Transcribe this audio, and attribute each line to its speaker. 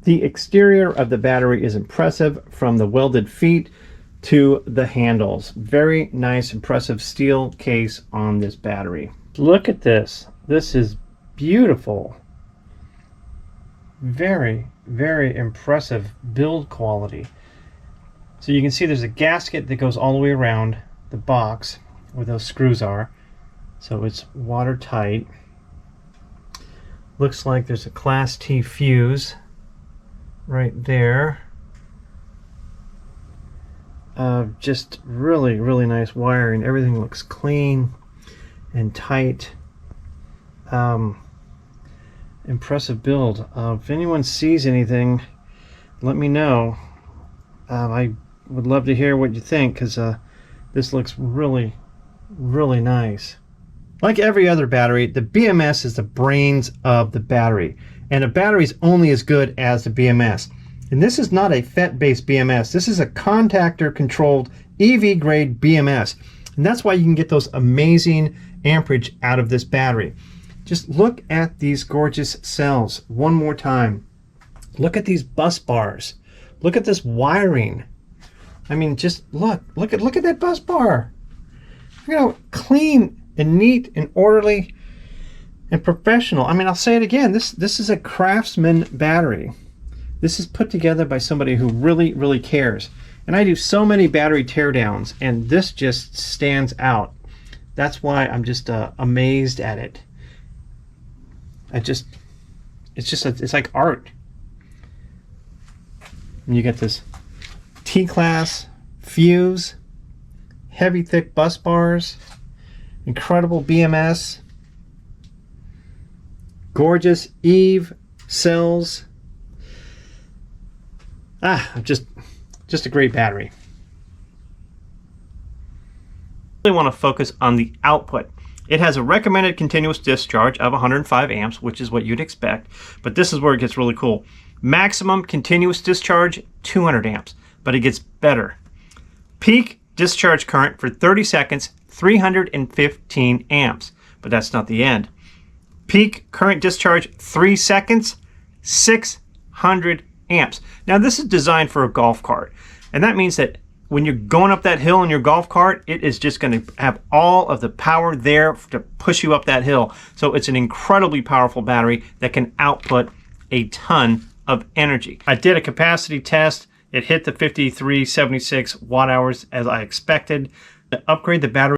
Speaker 1: The exterior of the battery is impressive, from the welded feet to the handles. Very nice, impressive steel case on this battery. Look at this. This is beautiful. Very, very impressive build quality. So you can see there's a gasket that goes all the way around the box where those screws are. So it's watertight. Looks like there's a Class T fuse right there. Just really, really nice wiring. Everything looks clean and tight. Impressive build. If anyone sees anything, let me know. I would love to hear what you think, because this looks really, really nice. Like every other battery, the BMS is the brains of the battery, and a battery is only as good as the BMS. And this is not a FET-based BMS. This is a contactor controlled EV grade BMS, and that's why you can get those amazing amperage out of this battery. Just look at these gorgeous cells one more time. Look at these bus bars. Look at this wiring. I mean, just look at that bus bar. You know, clean and neat and orderly and professional. I mean, I'll say it again. This is a craftsman battery. This is put together by somebody who really, really cares. And I do so many battery teardowns, and this just stands out. That's why I'm just amazed at it. It's like art. And you get this T-class fuse, heavy thick bus bars, incredible BMS, gorgeous Eve cells. Just a great battery. I really want to focus on the output. It has a recommended continuous discharge of 105 amps, which is what you'd expect, but this is where it gets really cool. Maximum continuous discharge, 200 amps, but it gets better. Peak discharge current for 30 seconds, 315 amps, but that's not the end. Peak current discharge, 3 seconds, 600 amps. Now this is designed for a golf cart, and that means that when you're going up that hill in your golf cart, it is just going to have all of the power there to push you up that hill. So it's an incredibly powerful battery that can output a ton of energy. I did a capacity test. It hit the 5376 watt hours as I expected. To upgrade the battery